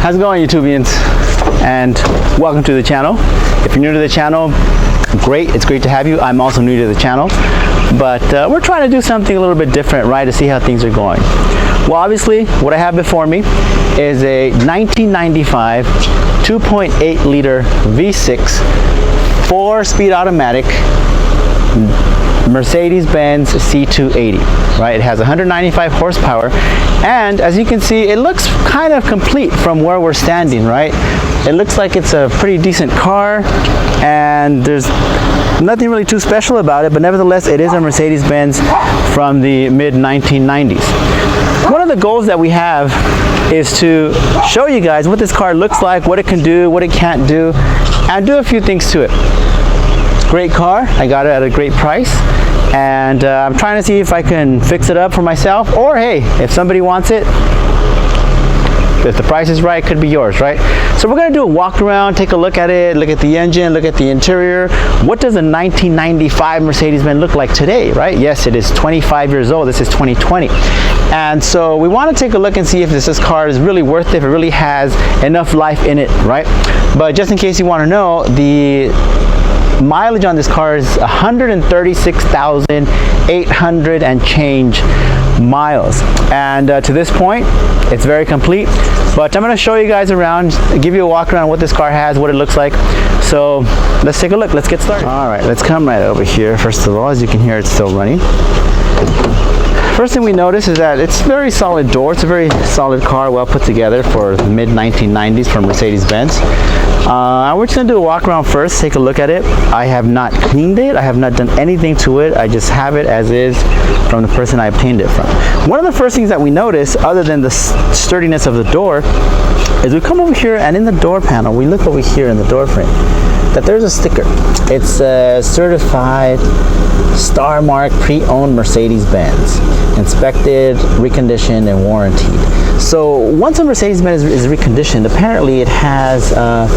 How's it going, YouTubians? And welcome to the channel. If you're new to the channel, great, it's great to have you. I'm also new to the channel, but we're trying to do something a little bit different, right, to see how things are going. Well, obviously, what I have before me is a 1995 2.8 liter V6 4-speed automatic Mercedes Benz C280, right? It has 195 horsepower, and as you can see, it looks kind of complete from where we're standing, right? It looks like it's a pretty decent car, and there's nothing really too special about it, but nevertheless, it is a Mercedes Benz from the mid-1990s. One of the goals that we have is to show you guys what this car looks like, what it can do, what it can't do, and do a few things to it. Great car, I got it at a great price, and I'm trying to see if I can fix it up for myself, or hey, if somebody wants it, if the price is right, it could be yours, right? So we're gonna do a walk around, take a look at it, look at the engine, look at the interior. What does a 1995 Mercedes-Benz look like today, right? Yes, it is 25 years old, this is 2020. And so we wanna take a look and see if this car is really worth it, if it really has enough life in it, right? But just in case you wanna know, the mileage on this car is 136,800 and change miles, and to this point it's very complete. But I'm going to show you guys around, give you a walk around what this car has, what it looks like. So let's take a look, let's get started. All right, let's come right over here. First of all, as you can hear, it's still running. First thing we notice is that it's very solid door. It's a very solid car, well put together for the mid-1990s from Mercedes-Benz. We're just going to do a walk around first, take a look at it. I have not cleaned it. I have not done anything to it. I just have it as is from the person I obtained it from. One of the first things that we notice, other than the sturdiness of the door, is we come over here and in the door panel, we look over here in the door frame, that there's a sticker. It's a certified star mark pre-owned Mercedes-Benz, inspected, reconditioned, and warranted. So once a Mercedes-Benz is reconditioned, apparently it has a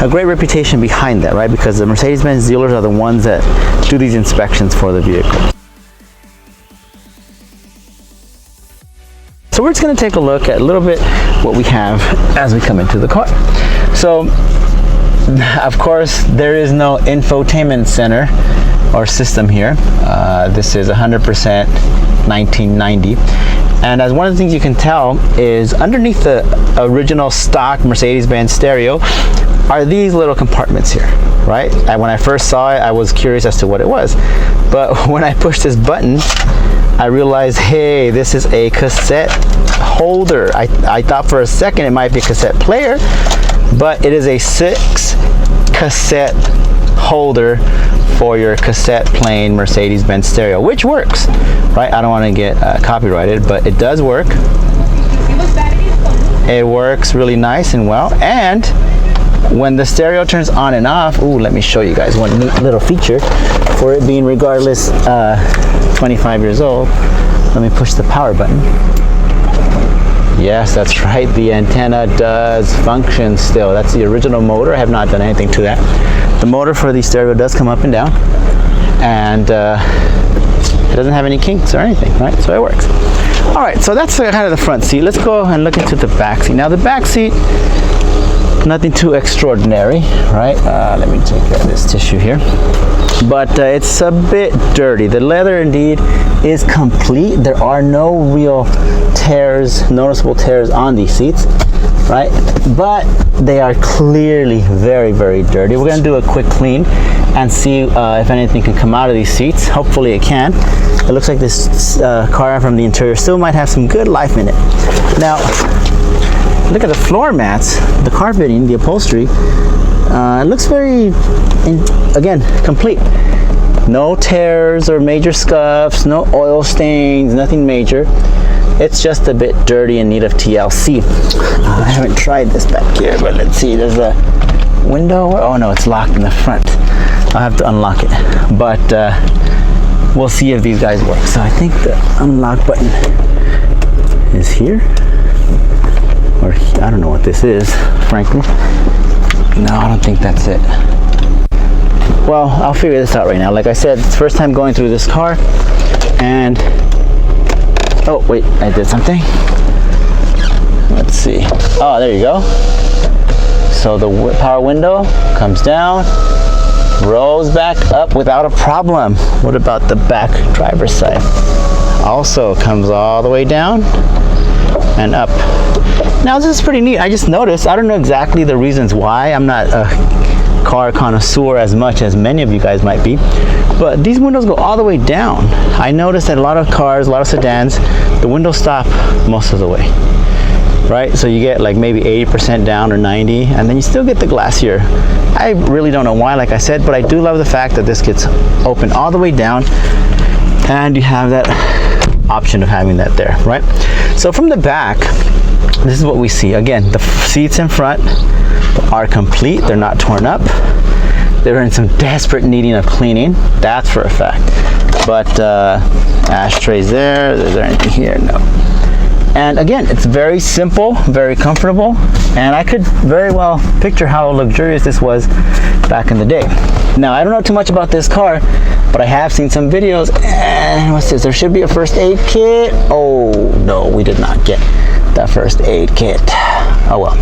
great reputation behind that, right? Because the Mercedes-Benz dealers are the ones that do these inspections for the vehicle. So we're just going to take a look at a little bit what we have as we come into the car. So of course, there is no infotainment center or system here. This is 100% 1990. And as one of the things you can tell is underneath the original stock Mercedes-Benz stereo are these little compartments here, right? When I first saw it, I was curious as to what it was. But when I pushed this button, I realized, hey, this is a cassette holder. I thought for a second it might be a cassette player, but it is a 6 cassette holder for your cassette playing Mercedes-Benz stereo, which works, right? I don't want to get copyrighted, but it does work. It works really nice and well. And when the stereo turns on and off, ooh, let me show you guys one neat little feature for it being regardless 25 years old. Let me push the power button. Yes, that's right, the antenna does function still. That's the original motor. I have not done anything to that. The motor for the stereo does come up and down, and it doesn't have any kinks or anything, right? So it works. All right, so that's kind of the front seat. Let's go and look into the back seat. Now the back seat, nothing too extraordinary, right? Let me take this tissue here. But it's a bit dirty. The leather indeed is complete. There are no real tears, noticeable tears on these seats, right? But they are clearly very, very dirty. We're gonna do a quick clean and see if anything can come out of these seats. Hopefully it can. It looks like this car from the interior still might have some good life in it. Now, look at the floor mats, the carpeting, the upholstery. It looks very, again, complete. No tears or major scuffs, no oil stains, nothing major. It's just a bit dirty and need of TLC. I haven't tried this back here, but let's see. There's a window. Oh no, it's locked in the front. I'll have to unlock it. But we'll see if these guys work. So I think the unlock button is here. Or I don't know what this is, frankly. No, I don't think that's it. Well, I'll figure this out right now. Like I said, it's the first time going through this car, and oh wait, I did something. Let's see. Oh, there you go. So the power window comes down, rolls back up without a problem. What about the back driver's side? Also comes all the way down and up. Now this is pretty neat. I just noticed, I don't know exactly the reasons why. I'm not a car connoisseur as much as many of you guys might be, but these windows go all the way down. I noticed that a lot of cars, a lot of sedans, the windows stop most of the way, right? So you get like maybe 80% down or 90, and then you still get the glass here. I really don't know why, like I said, but I do love the fact that this gets open all the way down, and you have that option of having that there, right? So from the back, this is what we see. Again, the seats in front are complete. They're not torn up. They're in some desperate needing of cleaning. That's for a fact. But ashtrays there. Is there anything here? No. And again, it's very simple, very comfortable. And I could very well picture how luxurious this was back in the day. Now, I don't know too much about this car, but I have seen some videos. And what's this? There should be a first aid kit. Oh, no, we did not get that first aid kit. Oh well.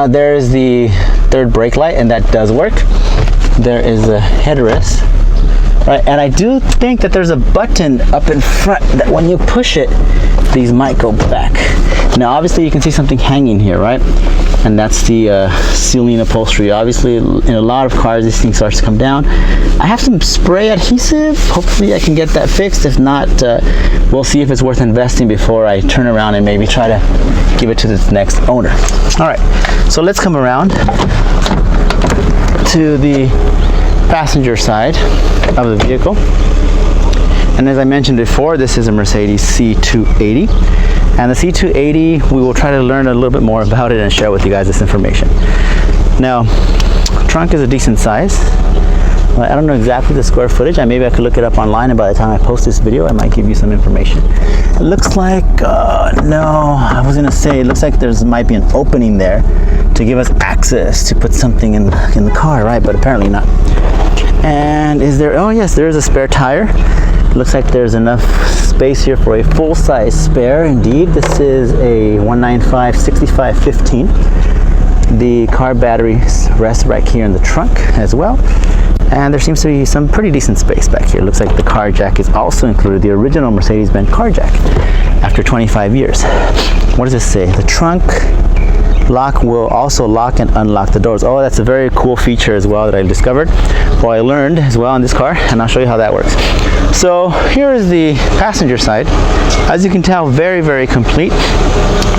There's the third brake light, and that does work. There is a headrest, right? And I do think that there's a button up in front that when you push it, these might go back. Now obviously you can see something hanging here, right? And that's the ceiling upholstery. Obviously in a lot of cars this thing starts to come down. I have some spray adhesive. Hopefully I can get that fixed. If not, we'll see if it's worth investing before I turn around and maybe try to give it to the next owner. All right, so let's come around to the passenger side of the vehicle. And as I mentioned before, this is a Mercedes C280. And the C280, we will try to learn a little bit more about it and share with you guys this information. Now, trunk is a decent size. I don't know exactly the square footage. Maybe I could look it up online, and by the time I post this video, I might give you some information. It looks like, no, I was gonna say, it looks like there's might be an opening there to give us access to put something in the car, right? But apparently not. And is there, oh yes, there is a spare tire. Looks like there's enough space here for a full-size spare. Indeed, this is a 195/6515. The car batteries rest right here in the trunk as well. And there seems to be some pretty decent space back here. Looks like the car jack is also included, the original Mercedes Benz car jack, after 25 years. What does this say? The trunk lock will also lock and unlock the doors. Oh, that's a very cool feature as well that I discovered, or I learned as well on this car, and I'll show you how that works. So here is the passenger side. As you can tell, very, very complete.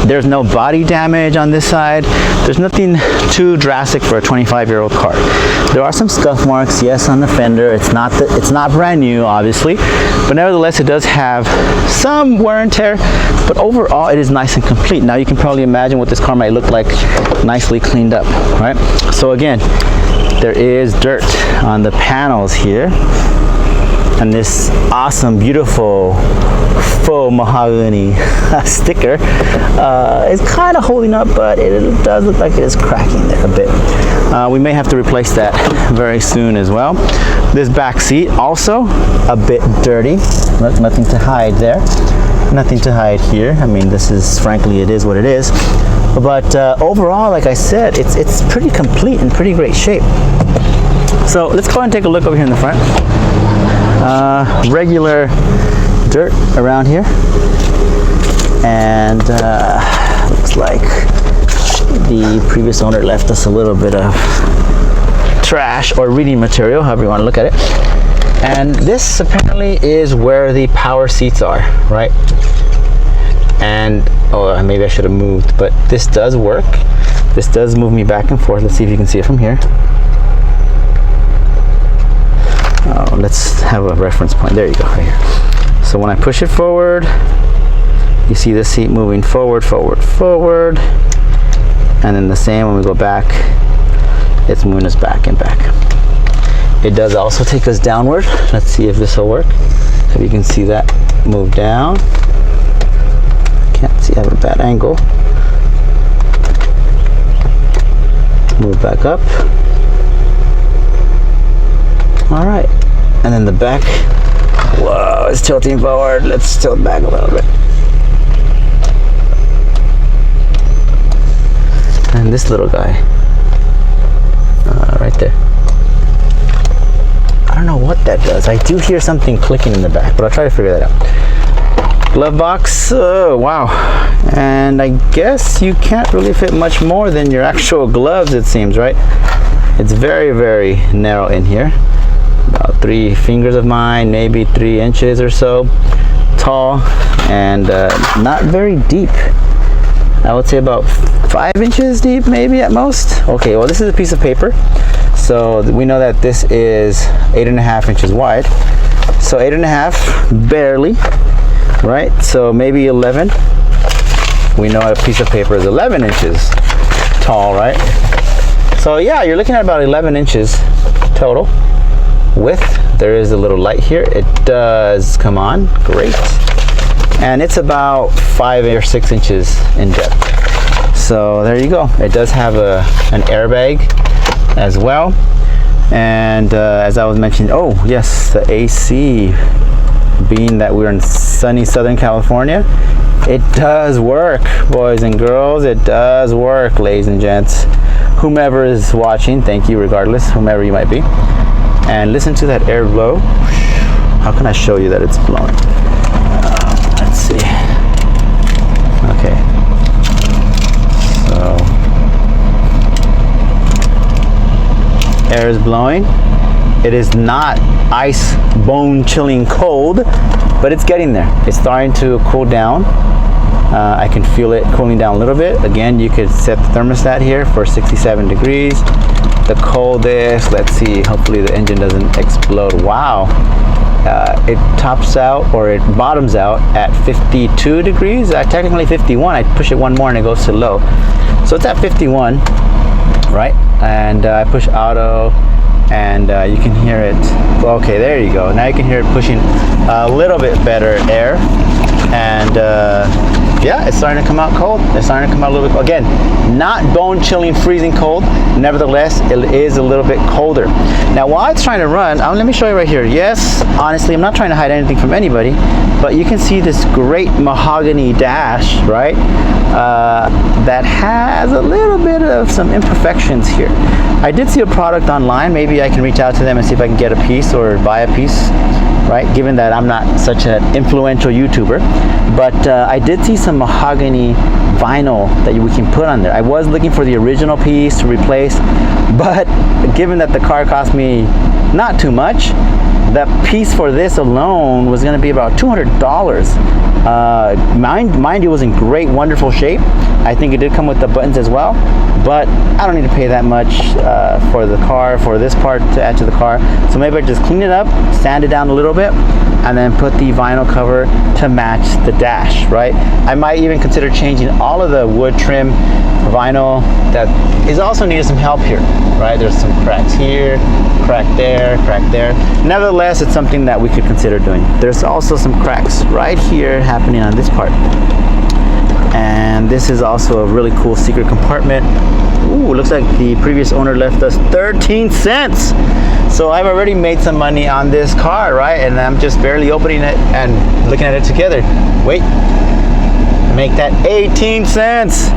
There's no body damage on this side. There's nothing too drastic for a 25-year-old car. There are some scuff marks, yes, on the fender. It's not brand new, obviously, but nevertheless, it does have some wear and tear. But overall, it is nice and complete. Now you can probably imagine what this car might look like, nicely cleaned up, right? So again, there is dirt on the panels here, and this awesome, beautiful faux mahogany sticker is kind of holding up, but it does look like it is cracking there a bit. We may have to replace that very soon as well. This back seat also a bit dirty. Nothing to hide there. Nothing to hide here. I mean, this is, frankly, it is what it is. But overall, like I said, it's pretty complete and pretty great shape. So let's go ahead and take a look over here in the front. Regular dirt around here, and looks like the previous owner left us a little bit of trash or reading material, however you want to look at it. And this apparently is where the power seats are, right? And oh, maybe I should have moved, but this does work. This does move me back and forth. Let's see if you can see it from here. Oh, let's have a reference point. There you go, right here. So when I push it forward, you see the seat moving forward, forward, forward. And then the same when we go back, it's moving us back and back. It does also take us downward. Let's see if this will work. If you can see that move down. Can't see, I have a bad angle. Move back up. All right, and then the back. Whoa, it's tilting forward. Let's tilt back a little bit. and this little guy right there. I don't know what that does. I do hear something clicking in the back, but I'll try to figure that out. Glove box, wow. And I guess you can't really fit much more than your actual gloves, it seems, right? It's very, very narrow in here. About 3 fingers of mine, maybe 3 inches or so tall, and not very deep. I would say about 5 inches deep, maybe at most. Okay, well, this is a piece of paper. So we know that this is 8.5 inches wide. So 8.5, barely, right? So maybe 11. We know a piece of paper is 11 inches tall, right? So yeah, you're looking at about 11 inches total width. There is a little light here. It does come on, great. And it's about 5 or 6 inches in depth. So there you go. It does have an airbag as well. And as I was mentioning, oh yes, the AC, being that we're in sunny Southern California, it does work, boys and girls. It does work, ladies and gents. Whomever is watching, thank you regardless, whomever you might be. And listen to that air blow. How can I show you that it's blowing? Let's see. Okay. So air is blowing. It is not ice bone chilling cold, but it's getting there. It's starting to cool down. I can feel it cooling down a little bit. Again, you could set the thermostat here for 67 degrees. The coldest, let's see, hopefully the engine doesn't explode. Wow. It tops out, or it bottoms out at 52 degrees. Technically 51. I push it one more and it goes to low. So it's at 51, right? And I push auto, and you can hear it. Okay, there you go. Now you can hear it pushing a little bit better air. And yeah, it's starting to come out cold. It's starting to come out a little bit, again, not bone chilling, freezing cold. Nevertheless, it is a little bit colder. Now, while it's trying to run, let me show you right here. Yes, honestly, I'm not trying to hide anything from anybody, but you can see this great mahogany dash, right? That has a little bit of some imperfections here. I did see a product online. Maybe I can reach out to them and see if I can get a piece or buy a piece, right? Given that I'm not such an influential YouTuber, but I did see some mahogany vinyl that we can put on there. I was looking for the original piece to replace, but given that the car cost me not too much, that piece for this alone was going to be about $200. Mind you, it was in great, wonderful shape. I think it did come with the buttons as well, but I don't need to pay that much for the car, for this part to add to the car. So maybe I just clean it up, sand it down a little bit, and then put the vinyl cover to match the dash, right? I might even consider changing all of the wood trim vinyl that is also needed some help here, right? There's some cracks here, crack there, crack there. Nevertheless, it's something that we could consider doing. There's also some cracks right here happening on this part. And this is also a really cool secret compartment. Ooh, looks like the previous owner left us 13 cents. So I've already made some money on this car, right? And I'm just barely opening it and looking at it together. Wait, make that 18 cents.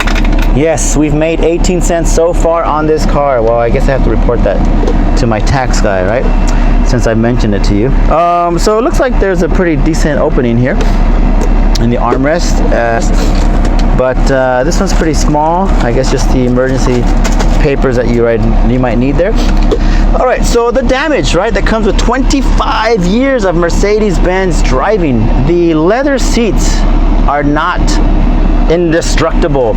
Yes, we've made 18 cents so far on this car. Well, I guess I have to report that to my tax guy, right? Since I mentioned it to you. So it looks like there's a pretty decent opening here in the armrest. But this one's pretty small. I guess just the emergency papers that you might need there. All right, so the damage, right, that comes with 25 years of Mercedes Benz driving. The leather seats are not indestructible.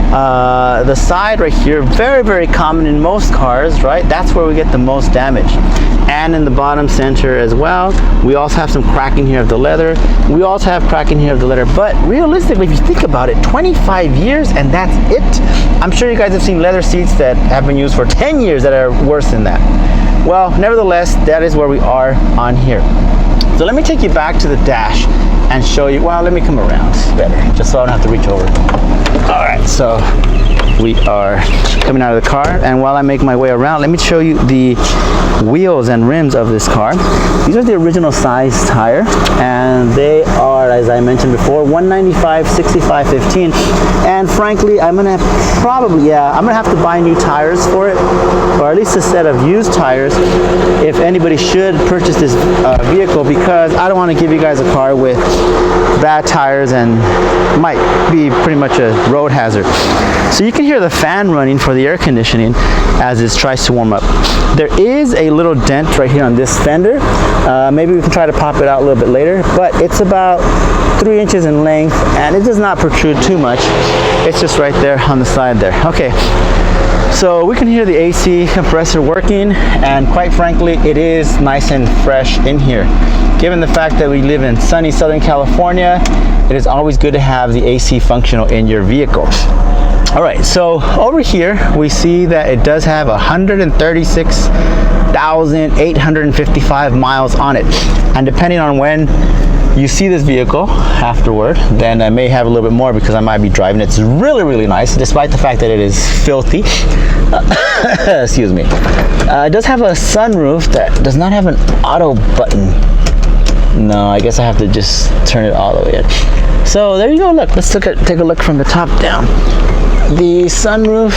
The side right here, very, very common in most cars, right? That's where we get the most damage. And in the bottom center as well. We also have some cracking here of the leather. We also have cracking here of the leather. But realistically, if you think about it, 25 years and that's it. I'm sure you guys have seen leather seats that have been used for 10 years that are worse than that. Well, nevertheless, that is where we are on here. So let me take you back to the dash and show you, well, let me come around better, just so I don't have to reach over. All right, so we are coming out of the car, and while I make my way around, let me show you the wheels and rims of this car. These are the original size tire, and they are, as I mentioned before, 195, 65, 15. And frankly, I'm gonna have to buy new tires for it, or at least a set of used tires if anybody should purchase this vehicle, because I don't want to give you guys a car with bad tires and might be pretty much a road hazard. So you can hear the fan running for the air conditioning as it tries to warm up. There is a little dent right here on this fender. Maybe we can try to pop it out a little bit later, but it's about 3 inches in length, and it does not protrude too much. It's just right there on the side there. Okay, so we can hear the AC compressor working, and quite frankly, it is nice and fresh in here. Given the fact that we live in sunny Southern California, it is always good to have the AC functional in your vehicle. All right, so over here we see that it does have 136,855 miles on it, and depending on when you see this vehicle afterward, then I may have a little bit more because I might be driving. It's really, really nice, despite the fact that it is filthy. Excuse me. It does have a sunroof that does not have an auto button. No, I guess I have to just turn it all the way in. So there you go. Look, let's take a look from the top down. The sunroof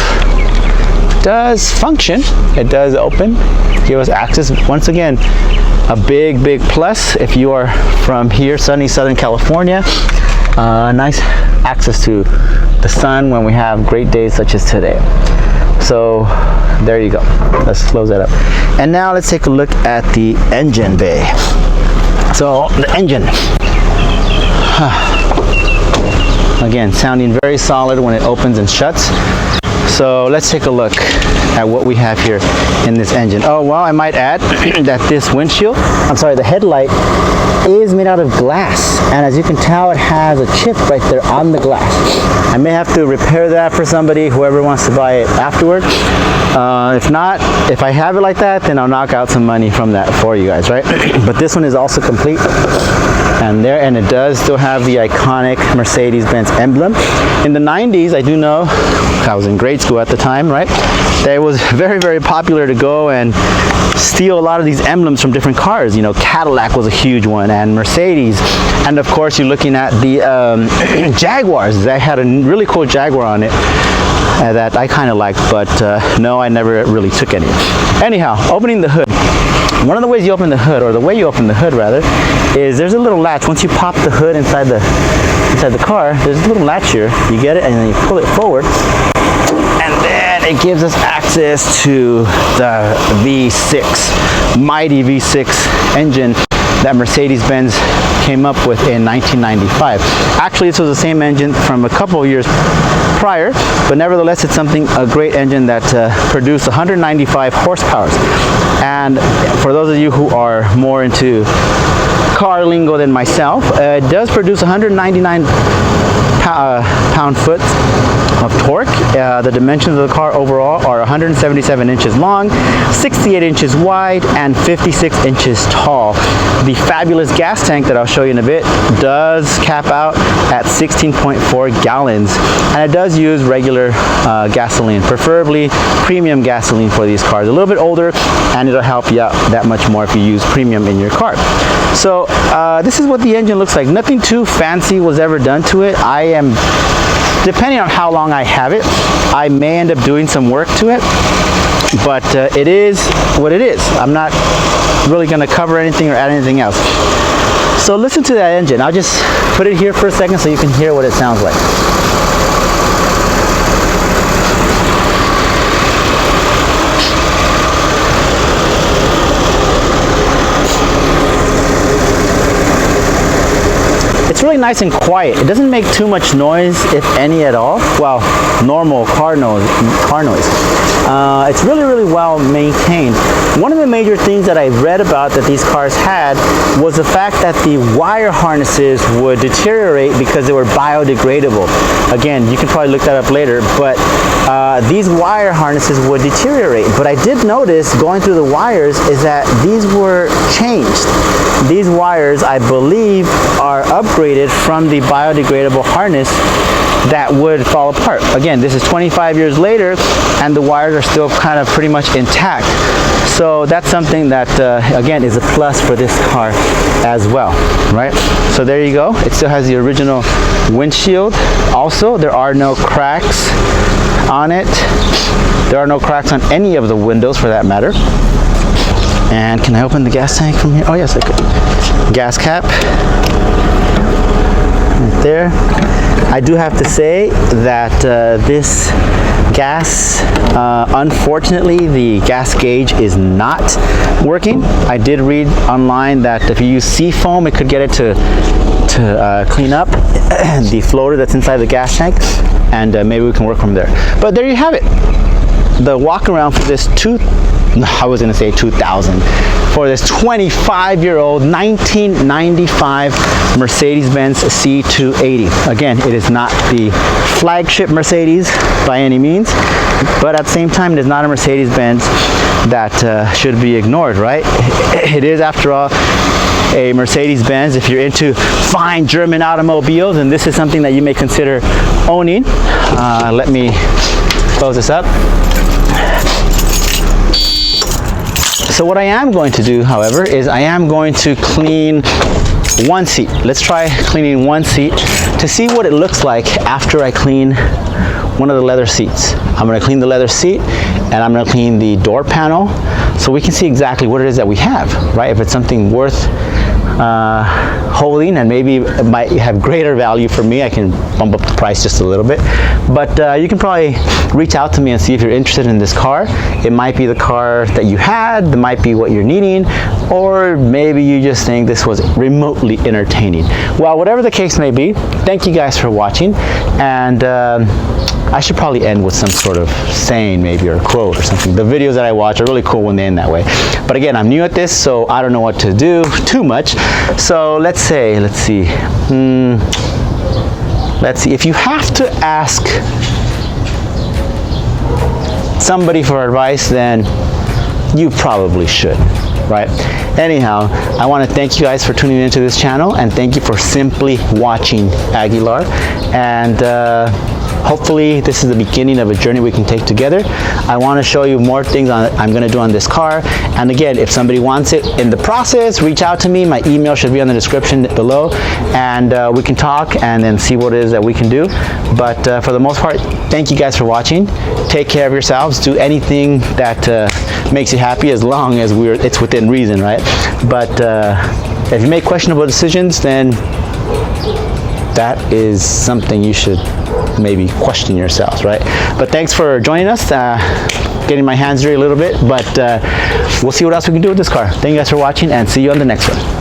does function. It does open, give us access. Once again, a big plus if you are from here, sunny Southern California. Nice access to the sun when we have great days such as today. So there you go. Let's close that up. And now let's take a look at the engine bay. So the engine, again, sounding very solid when it opens and shuts. So let's take a look at what we have here in this engine. Oh, well, I might add that this the headlight is made out of glass, and as you can tell, it has a chip right there on the glass. I may have to repair that for somebody, whoever wants to buy it afterward. If not, if I have it like that, then I'll knock out some money from that for you guys, right? But this one is also complete, and it does still have the iconic Mercedes Benz emblem. In the 90s, I do know, I was in grade school at the time, right? It was very popular to go and steal a lot of these emblems from different cars. You know, Cadillac was a huge one, and Mercedes, and of course you're looking at the Jaguars. They had a really cool Jaguar on it that I kind of liked, but no, I never really took any. Anyhow, opening the hood. One of the ways you open the hood, or the way you open the hood rather, is there's a little latch. Once you pop the hood inside the car, there's a little latch here. You get it and then you pull it forward, and then it gives us access to the V6, mighty V6 engine that Mercedes-Benz came up with in 1995. Actually, this was the same engine from a couple of years prior, but nevertheless, it's a great engine that produced 195 horsepower. And for those of you who are more into car lingo than myself, it does produce 199 pound-foot of torque. The dimensions of the car overall are 177 inches long, 68 inches wide, and 56 inches tall. The fabulous gas tank that I'll show you in a bit does cap out at 16.4 gallons, and it does use regular gasoline, preferably premium gasoline for these cars. A little bit older, and it'll help you out that much more if you use premium in your car. So this is what the engine looks like. Nothing too fancy was ever done to it. Depending on how long I have it, I may end up doing some work to it, but it is what it is. I'm not really going to cover anything or add anything else. So listen to that engine. I'll just put it here for a second so you can hear what it sounds like. It's really nice and quiet. It doesn't make too much noise, if any at all. Well, normal car noise. It's really, really well maintained. One of the major things that I read about that these cars had was the fact that the wire harnesses would deteriorate because they were biodegradable. Again, you can probably look that up later, but these wire harnesses would deteriorate. But I did notice going through the wires is that these were changed. These wires, I believe, are upgraded from the biodegradable harness that would fall apart. Again, this is 25 years later and the wires are still kind of pretty much intact. So that's something that again is a plus for this car as well, right? So there you go. It still has the original windshield. Also, there are no cracks on it. There are no cracks on any of the windows for that matter. And can I open the gas tank from here? Oh yes, I could. Gas cap right there. I do have to say that this gas, unfortunately, the gas gauge is not working. I did read online that if you use seafoam, it could get it to clean up the floater that's inside the gas tank, and maybe we can work from there. But there you have it. The walk around for this 2000, for this 25-year-old 1995 Mercedes Benz C280. Again, it is not the flagship Mercedes by any means, but at the same time, it is not a Mercedes Benz that should be ignored, right? It is, after all, a Mercedes Benz. If you're into fine German automobiles, and this is something that you may consider owning. Let me close this up. So what I am going to do, however, is I am going to clean one seat. Let's try cleaning one seat to see what it looks like after I clean one of the leather seats. I'm going to clean the leather seat and I'm going to clean the door panel so we can see exactly what it is that we have, right? If it's something worth holding, and maybe it might have greater value for me, I can bump up the price just a little bit. But you can probably reach out to me and see if you're interested in this car. It might be the car that you had, it might be what you're needing, or maybe you just think this was remotely entertaining. Well, whatever the case may be, thank you guys for watching, and I should probably end with some sort of saying, maybe, or a quote or something. The videos that I watch are really cool when they end that way. But again, I'm new at this, so I don't know what to do too much. So let's see. If you have to ask somebody for advice, then you probably should, right? Anyhow, I want to thank you guys for tuning into this channel, and thank you for simply watching Aguilar. And hopefully this is the beginning of a journey we can take together. I want to show you more things I'm going to do on this car. And again, if somebody wants it in the process, reach out to me. My email should be on the description below, and we can talk and then see what it is that we can do. But for the most part, thank you guys for watching. Take care of yourselves. Do anything that makes you happy, as long as it's within reason, right? But if you make questionable decisions, then that is something you should maybe question yourselves, right? But thanks for joining us, getting my hands dirty a little bit, but we'll see what else we can do with this car. Thank you guys for watching, and see you on the next one.